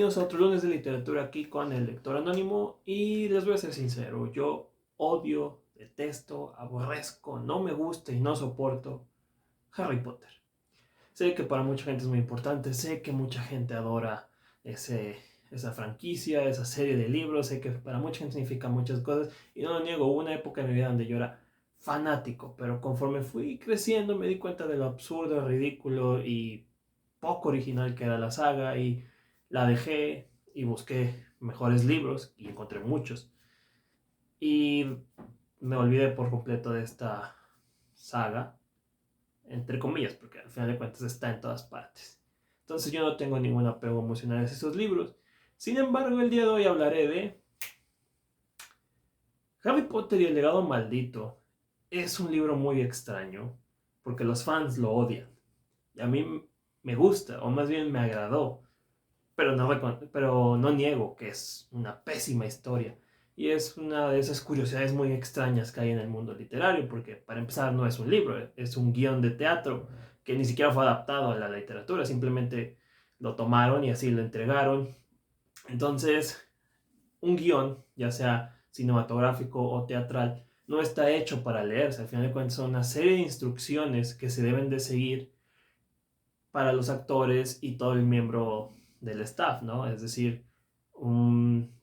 Bienvenidos a otro lunes de literatura aquí con el lector anónimo y les voy a ser sincero, yo odio, detesto, aborrezco, no me gusta y no soporto Harry Potter. Sé que para mucha gente es muy importante, sé que mucha gente adora ese, esa franquicia, esa serie de libros, sé que para mucha gente significa muchas cosas y no lo niego, hubo una época en mi vida donde yo era fanático, pero conforme fui creciendo me di cuenta de lo absurdo, ridículo y poco original que era la saga y la dejé y busqué mejores libros y encontré muchos. Y me olvidé por completo de esta saga, entre comillas, porque al final de cuentas está en todas partes. Entonces yo no tengo ningún apego emocional a esos libros. Sin embargo, el día de hoy hablaré de Harry Potter y el legado maldito. Es un libro muy extraño, porque los fans lo odian. Y a mí me gusta, o más bien me agradó. Pero no niego que es una pésima historia. Y es una de esas curiosidades muy extrañas que hay en el mundo literario, porque para empezar no es un libro, es un guión de teatro que ni siquiera fue adaptado a la literatura, simplemente lo tomaron y así lo entregaron. Entonces, un guión, ya sea cinematográfico o teatral, no está hecho para leerse. Al final de cuentas son una serie de instrucciones que se deben de seguir para los actores y todo el miembro del staff, ¿no? Es decir, un,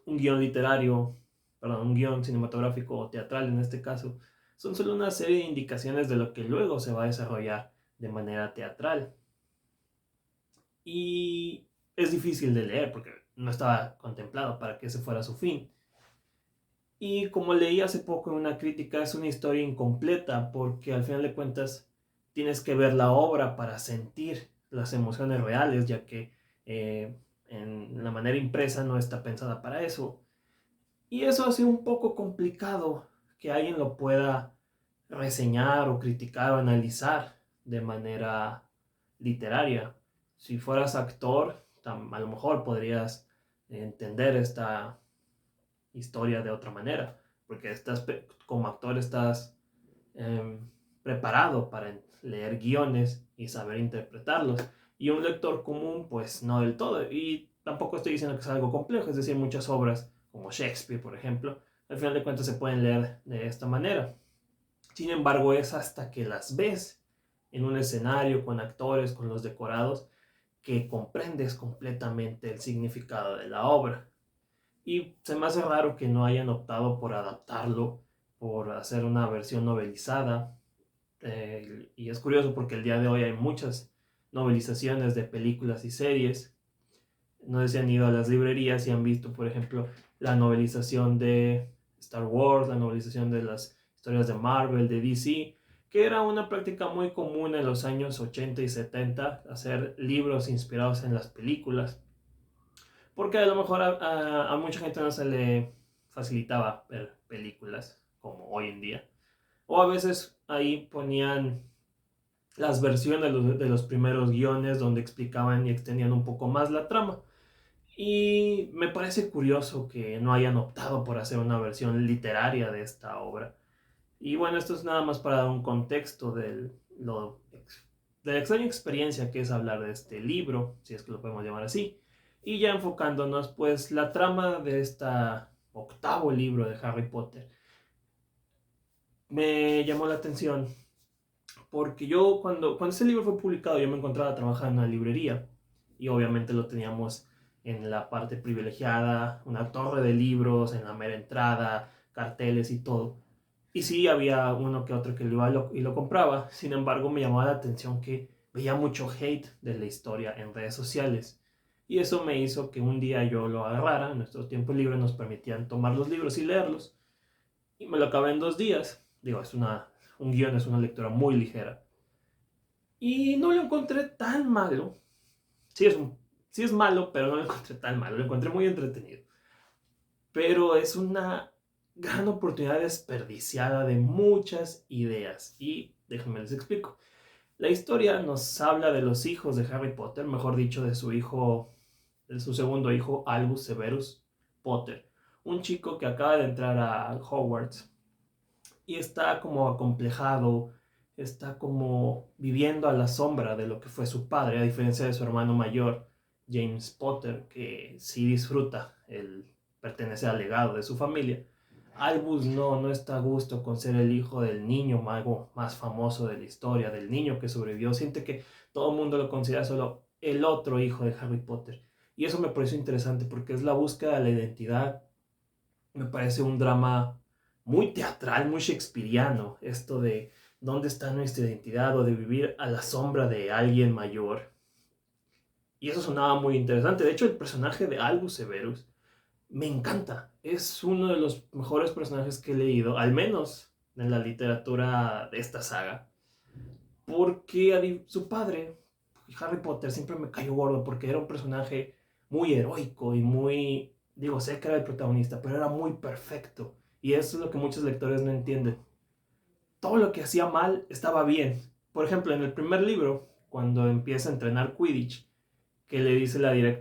un guión literario, perdón, un guión cinematográfico o teatral en este caso, son solo una serie de indicaciones de lo que luego se va a desarrollar de manera teatral. Y es difícil de leer porque no estaba contemplado para que ese fuera su fin. Y como leí hace poco en una crítica, es una historia incompleta porque al final de cuentas tienes que ver la obra para sentir las emociones reales, ya que en la manera impresa no está pensada para eso. Y eso hace un poco complicado que alguien lo pueda reseñar o criticar o analizar de manera literaria. Si fueras actor, a lo mejor podrías entender esta historia de otra manera, porque como actor estás eh, preparado para leer guiones y saber interpretarlos. Y un lector común, pues no del todo. Y tampoco estoy diciendo que es algo complejo, es decir, muchas obras, como Shakespeare, por ejemplo, al final de cuentas se pueden leer de esta manera. Sin embargo, es hasta que las ves en un escenario, con actores, con los decorados, que comprendes completamente el significado de la obra. Y se me hace raro que no hayan optado por adaptarlo, por hacer una versión novelizada. Y es curioso porque el día de hoy hay muchas novelizaciones de películas y series. No sé si han ido a las librerías y han visto, por ejemplo, la novelización de Star Wars, la novelización de las historias de Marvel, de DC, que era una práctica muy común en los años 80 y 70, hacer libros inspirados en las películas. Porque a lo mejor a mucha gente no se le facilitaba ver películas como hoy en día. O a veces ahí ponían las versiones de los primeros guiones donde explicaban y extendían un poco más la trama. Y me parece curioso que no hayan optado por hacer una versión literaria de esta obra. Y bueno, esto es nada más para dar un contexto de la extraña experiencia que es hablar de este libro, si es que lo podemos llamar así. Y ya enfocándonos, pues la trama de este octavo libro de Harry Potter me llamó la atención porque yo cuando ese libro fue publicado yo me encontraba trabajando en una librería y obviamente lo teníamos en la parte privilegiada, una torre de libros en la mera entrada, carteles y todo. Y sí, había uno que otro que lo iba y lo compraba. Sin embargo, me llamaba la atención que veía mucho hate de la historia en redes sociales. Y eso me hizo que un día yo lo agarrara. En nuestro tiempo libre nos permitían tomar los libros y leerlos. Y me lo acabé en 2 días. Digo, un guión, es una lectura muy ligera. Y no lo encontré tan malo. Sí sí es malo, pero no lo encontré tan malo. Lo encontré muy entretenido. Pero es una gran oportunidad desperdiciada de muchas ideas. Y déjenme les explico. La historia nos habla de los hijos de Harry Potter, mejor dicho, de su segundo hijo, Albus Severus Potter. Un chico que acaba de entrar a Hogwarts y está como acomplejado, está como viviendo a la sombra de lo que fue su padre, a diferencia de su hermano mayor, James Potter, que sí disfruta el pertenecer al legado de su familia, Albus no está a gusto con ser el hijo del niño mago más famoso de la historia, del niño que sobrevivió. Siente que todo el mundo lo considera solo el otro hijo de Harry Potter. Y eso me pareció interesante porque es la búsqueda de la identidad. Me parece un drama muy teatral, muy shakespeariano, esto de dónde está nuestra identidad o de vivir a la sombra de alguien mayor. Y eso sonaba muy interesante. De hecho, el personaje de Albus Severus me encanta. Es uno de los mejores personajes que he leído, al menos en la literatura de esta saga. Porque su padre, Harry Potter, siempre me cayó gordo porque era un personaje muy heroico y muy... Digo, sé que era el protagonista, pero era muy perfecto. Y eso es lo que muchos lectores no entienden. Todo lo que hacía mal estaba bien. Por ejemplo, en el primer libro, cuando empieza a entrenar Quidditch, que le dice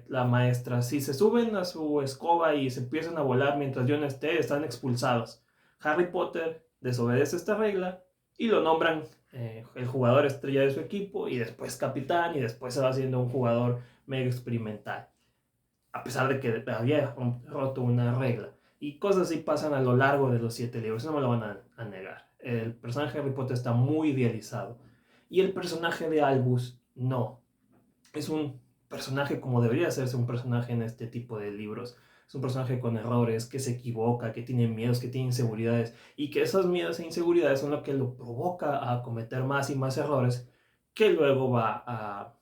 la maestra, si se suben a su escoba y se empiezan a volar mientras yo no esté, están expulsados. Harry Potter desobedece esta regla y lo nombran el jugador estrella de su equipo y después capitán y después se va haciendo un jugador mega experimental, a pesar de que había roto una regla. Y cosas así pasan a lo largo de los 7 libros, no me lo van a negar. El personaje de Harry Potter está muy idealizado y el personaje de Albus no. Es un personaje como debería serse un personaje en este tipo de libros. Es un personaje con errores, que se equivoca, que tiene miedos, que tiene inseguridades y que esos miedos e inseguridades son lo que lo provoca a cometer más y más errores que luego va a,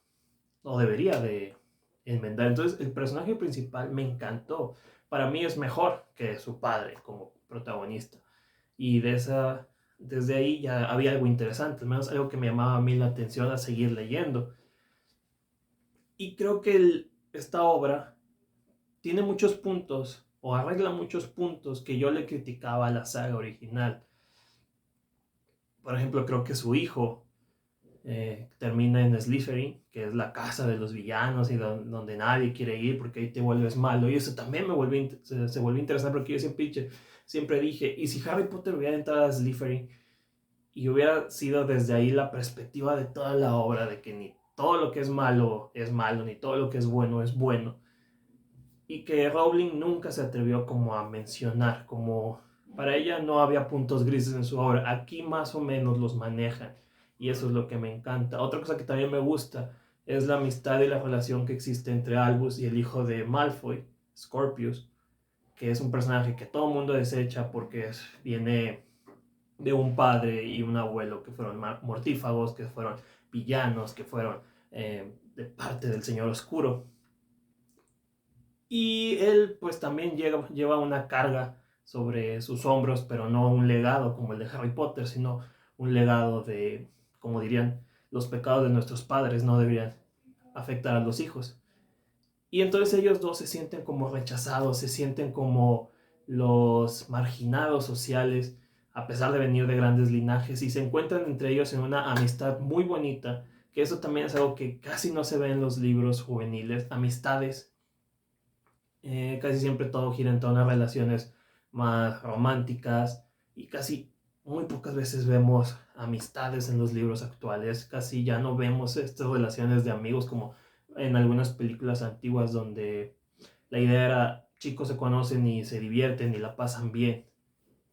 o debería de enmendar. Entonces el personaje principal me encantó. Para mí es mejor que su padre como protagonista. Y desde ahí ya había algo interesante, al menos algo que me llamaba a mí la atención a seguir leyendo. Y creo que esta obra tiene muchos puntos o arregla muchos puntos que yo le criticaba a la saga original. Por ejemplo, creo que su hijo termina en Slytherin, que es la casa de los villanos y donde nadie quiere ir porque ahí te vuelves malo. Y eso también se volvió interesante porque yo siempre dije, ¿y si Harry Potter hubiera entrado a Slytherin y hubiera sido desde ahí la perspectiva de toda la obra, de que ni todo lo que es malo, ni todo lo que es bueno es bueno? Y que Rowling nunca se atrevió como a mencionar, como para ella no había puntos grises en su obra. Aquí más o menos los manejan y eso es lo que me encanta. Otra cosa que también me gusta es la amistad y la relación que existe entre Albus y el hijo de Malfoy, Scorpius, que es un personaje que todo el mundo desecha porque viene de un padre y un abuelo que fueron mortífagos, que fueron villanos, que fueron de parte del Señor Oscuro. Y él pues también lleva una carga sobre sus hombros, pero no un legado como el de Harry Potter, sino un legado de, como dirían, los pecados de nuestros padres no deberían afectar a los hijos. Y entonces ellos dos se sienten como rechazados, se sienten como los marginados sociales, a pesar de venir de grandes linajes, y se encuentran entre ellos en una amistad muy bonita, que eso también es algo que casi no se ve en los libros juveniles, amistades. Casi siempre todo gira en torno a relaciones más románticas y casi muy pocas veces vemos amistades en los libros actuales. Casi ya no vemos estas relaciones de amigos como en algunas películas antiguas donde la idea era chicos se conocen y se divierten y la pasan bien,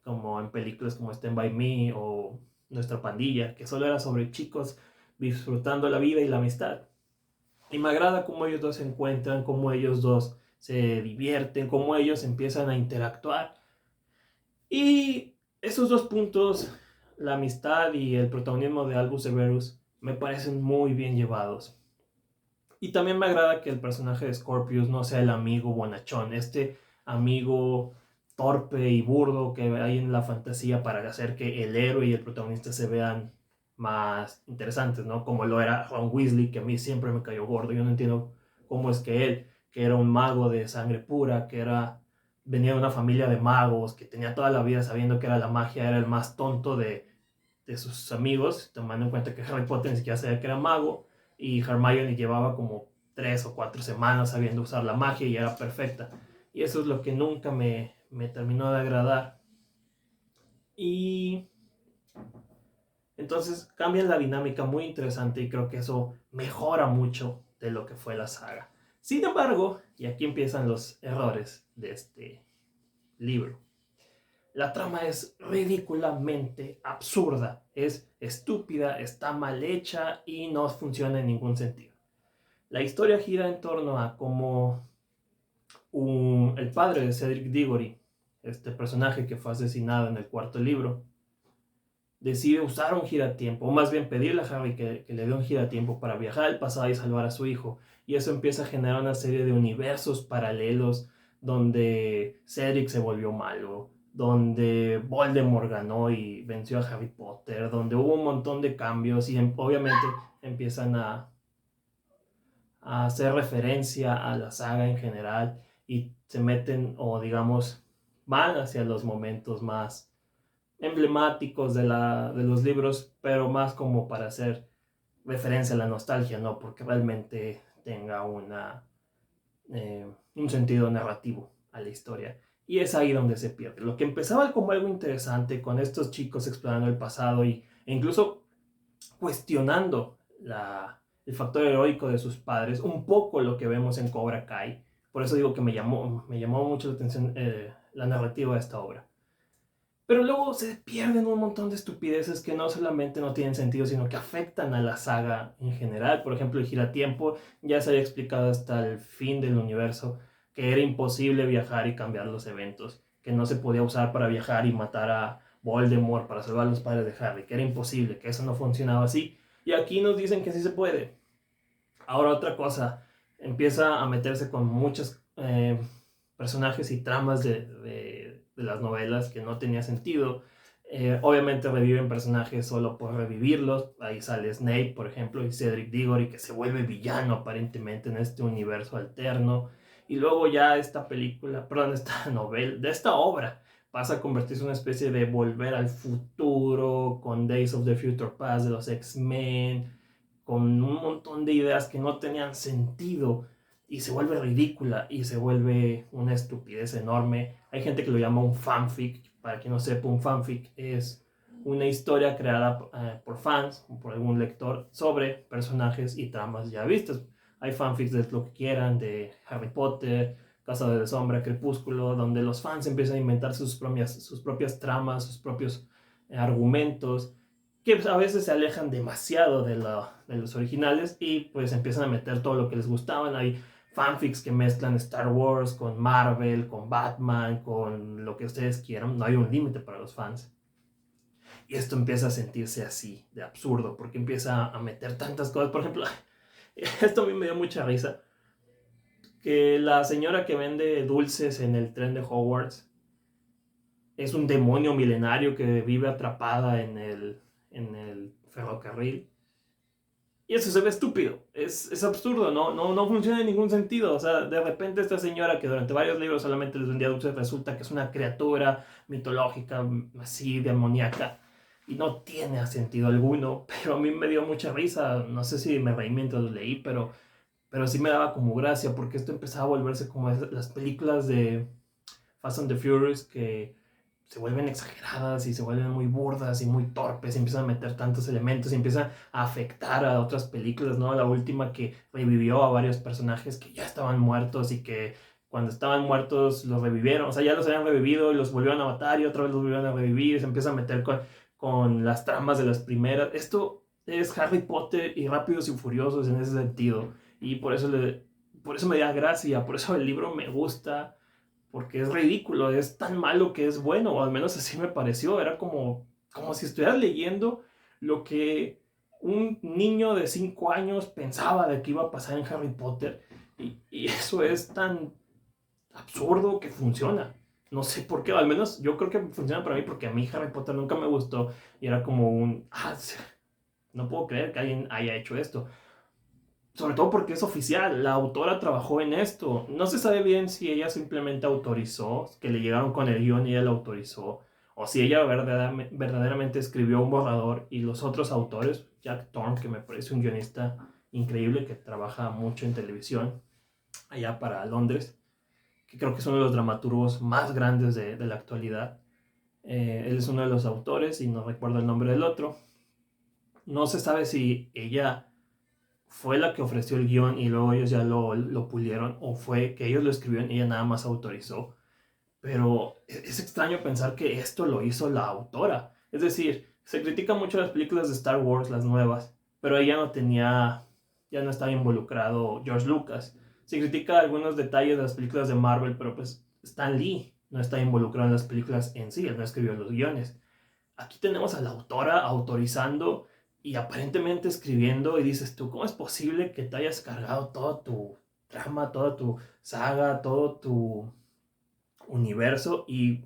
como en películas como Stand By Me o Nuestra Pandilla, que solo era sobre chicos disfrutando la vida y la amistad. Y me agrada cómo ellos dos se encuentran, cómo ellos dos se divierten, cómo ellos empiezan a interactuar. Y esos dos puntos, la amistad y el protagonismo de Albus Severus, me parecen muy bien llevados. Y también me agrada que el personaje de Scorpius no sea el amigo bonachón, este amigo torpe y burdo que hay en la fantasía para hacer que el héroe y el protagonista se vean más interesantes, ¿no? Como lo era Ron Weasley, que a mí siempre me cayó gordo. Yo no entiendo cómo es que él, que era un mago de sangre pura, venía de una familia de magos, que tenía toda la vida sabiendo que era la magia, era el más tonto de sus amigos, tomando en cuenta que Harry Potter ni siquiera sabía que era mago, y Hermione llevaba como 3 o 4 semanas sabiendo usar la magia y era perfecta. Y eso es lo que nunca me terminó de agradar. Y entonces cambian la dinámica muy interesante y creo que eso mejora mucho de lo que fue la saga. Sin embargo, y aquí empiezan los errores de este libro, la trama es ridículamente absurda, es estúpida, está mal hecha y no funciona en ningún sentido. La historia gira en torno a cómo el padre de Cedric Diggory, este personaje que fue asesinado en el cuarto libro, decide usar un giratiempo, o más bien pedirle a Harry que le dé un giratiempo para viajar al pasado y salvar a su hijo. Y eso empieza a generar una serie de universos paralelos donde Cedric se volvió malo, donde Voldemort ganó y venció a Harry Potter, donde hubo un montón de cambios y obviamente empiezan a hacer referencia a la saga en general y se meten o digamos van hacia los momentos más emblemáticos de los libros, pero más como para hacer referencia a la nostalgia, no porque realmente tenga un sentido narrativo a la historia. Y es ahí donde se pierde. Lo que empezaba como algo interesante con estos chicos explorando el pasado e incluso cuestionando el factor heroico de sus padres, un poco lo que vemos en Cobra Kai. Por eso digo que me llamó mucho la atención la narrativa de esta obra. Pero luego se pierden un montón de estupideces que no solamente no tienen sentido, sino que afectan a la saga en general. Por ejemplo, el giratiempo ya se había explicado hasta el fin del universo que era imposible viajar y cambiar los eventos, que no se podía usar para viajar y matar a Voldemort para salvar a los padres de Harry, que era imposible, que eso no funcionaba así. Y aquí nos dicen que sí se puede. Ahora otra cosa, empieza a meterse con muchos personajes y tramas de las novelas que no tenía sentido. Obviamente reviven personajes solo por revivirlos. Ahí sale Snape, por ejemplo, y Cedric Diggory, que se vuelve villano aparentemente en este universo alterno. Y luego ya esta película, perdón, esta novela, de esta obra, pasa a convertirse en una especie de volver al futuro con Days of the Future Past de los X-Men, con un montón de ideas que no tenían sentido y se vuelve ridícula y se vuelve una estupidez enorme. Hay gente que lo llama un fanfic. Para quien no sepa, un fanfic es una historia creada por fans o por algún lector sobre personajes y tramas ya vistas. Hay fanfics de lo que quieran, de Harry Potter, Casa de la Sombra, Crepúsculo, donde los fans empiezan a inventar sus propias tramas, sus propios argumentos, que a veces se alejan demasiado de los originales y pues empiezan a meter todo lo que les gustaban. Hay fanfics que mezclan Star Wars con Marvel, con Batman, con lo que ustedes quieran. No hay un límite para los fans. Y esto empieza a sentirse así, de absurdo, porque empieza a meter tantas cosas. Por ejemplo, esto a mí me dio mucha risa, que la señora que vende dulces en el tren de Hogwarts es un demonio milenario que vive atrapada en el ferrocarril. Y eso se ve estúpido, es absurdo, no funciona en ningún sentido. O sea, de repente esta señora que durante varios libros solamente les vendía dulces resulta que es una criatura mitológica, así, demoníaca, y no tiene sentido alguno, pero a mí me dio mucha risa. No sé si me reí mientras lo leí, pero sí me daba como gracia, porque esto empezaba a volverse como las películas de Fast and the Furious que se vuelven exageradas y se vuelven muy burdas y muy torpes y empiezan a meter tantos elementos y empiezan a afectar a otras películas, ¿no? La última que revivió a varios personajes que ya estaban muertos y que cuando estaban muertos los revivieron, o sea, ya los habían revivido y los volvieron a matar y otra vez los volvieron a revivir y se empieza a meter con las tramas de las primeras. Esto es Harry Potter y Rápidos y Furiosos en ese sentido y por eso me da gracia, por eso el libro me gusta, porque es ridículo, es tan malo que es bueno, o al menos así me pareció. Era como si estuvieras leyendo lo que un niño de 5 años pensaba de que iba a pasar en Harry Potter, y eso es tan absurdo que funciona. No sé por qué, al menos yo creo que funciona para mí porque a mí Harry Potter nunca me gustó y era como no puedo creer que alguien haya hecho esto. Sobre todo porque es oficial, la autora trabajó en esto. No se sabe bien si ella simplemente autorizó, que le llegaron con el guión y ella lo autorizó, o si ella verdaderamente escribió un borrador y los otros autores, Jack Thorne, que me parece un guionista increíble que trabaja mucho en televisión, allá para Londres, que creo que es uno de los dramaturgos más grandes de la actualidad. Él es uno de los autores y no recuerdo el nombre del otro. No se sabe si ella fue la que ofreció el guión y luego ellos ya lo pulieron, o fue que ellos lo escribieron y ella nada más autorizó. Pero es extraño pensar que esto lo hizo la autora. Es decir, se critica mucho las películas de Star Wars, las nuevas, pero ella no tenía, ya no estaba involucrado George Lucas. Se critica algunos detalles de las películas de Marvel, pero pues Stan Lee no está involucrado en las películas en sí, él no escribió los guiones. Aquí tenemos a la autora autorizando y aparentemente escribiendo y dices tú, ¿cómo es posible que te hayas cargado toda tu trama, toda tu saga, todo tu universo y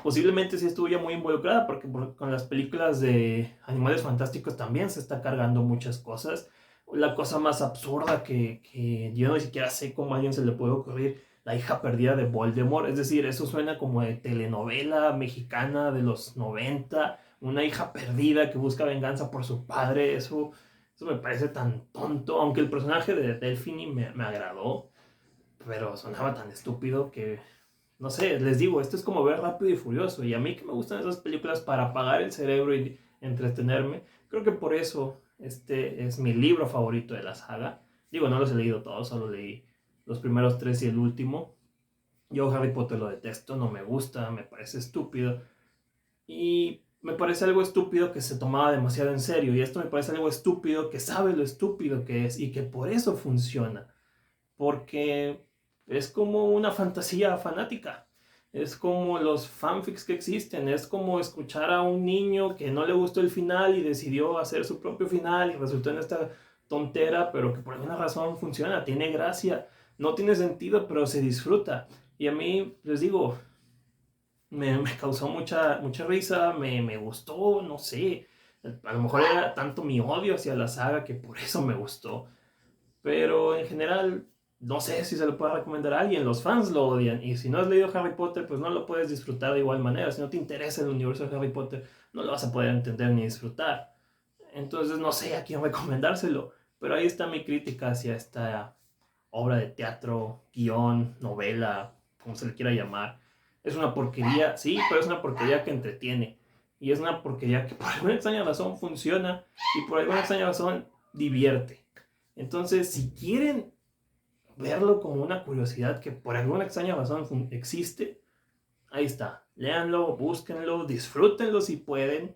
posiblemente sí estuvo ya muy involucrada porque con las películas de Animales Fantásticos también se está cargando muchas cosas. La cosa más absurda que yo ni siquiera sé cómo a alguien se le puede ocurrir, la hija perdida de Voldemort. Es decir, eso suena como de telenovela mexicana de los 90, una hija perdida que busca venganza por su padre. Eso me parece tan tonto, aunque el personaje de Delphine me agradó, pero sonaba tan estúpido que no sé, les digo, esto es como ver Rápido y Furioso. Y a mí que me gustan esas películas para apagar el cerebro y entretenerme, creo que por eso este es mi libro favorito de la saga. Digo, no los he leído todos, solo leí los primeros tres y el último. Yo Harry Potter lo detesto, no me gusta, me parece estúpido. Y me parece algo estúpido que se tomaba demasiado en serio. Y esto me parece algo estúpido que sabe lo estúpido que es y que por eso funciona. Porque es como una fantasía fanática. Es como los fanfics que existen. Es como escuchar a un niño que no le gustó el final y decidió hacer su propio final y resultó en esta tontera, pero que por alguna razón funciona, tiene gracia. No tiene sentido, pero se disfruta. Y a mí, les digo, me causó mucha risa, me gustó, no sé. A lo mejor era tanto mi odio hacia la saga que por eso me gustó. Pero en general, no sé si se lo puede recomendar a alguien. Los fans lo odian. Y si no has leído Harry Potter, pues no lo puedes disfrutar de igual manera. Si no te interesa el universo de Harry Potter, no lo vas a poder entender ni disfrutar. Entonces no sé a quién recomendárselo. Pero ahí está mi crítica hacia esta obra de teatro, guión, novela, como se le quiera llamar. Es una porquería, sí, pero es una porquería que entretiene. Y es una porquería que por alguna extraña razón funciona y por alguna extraña razón divierte. Entonces, si quieren verlo como una curiosidad que por alguna extraña razón existe, ahí está. Léanlo, búsquenlo, disfrútenlo si pueden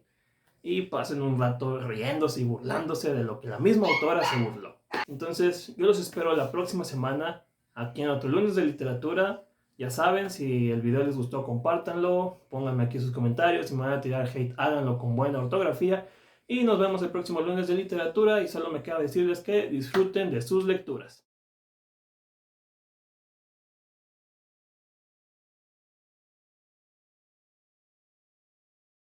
y pasen un rato riéndose y burlándose de lo que la misma autora se burló. Entonces, yo los espero la próxima semana aquí en otro lunes de literatura. Ya saben, si el video les gustó, compártanlo, pónganme aquí sus comentarios, si me van a tirar hate, háganlo con buena ortografía. Y nos vemos el próximo lunes de literatura y solo me queda decirles que disfruten de sus lecturas.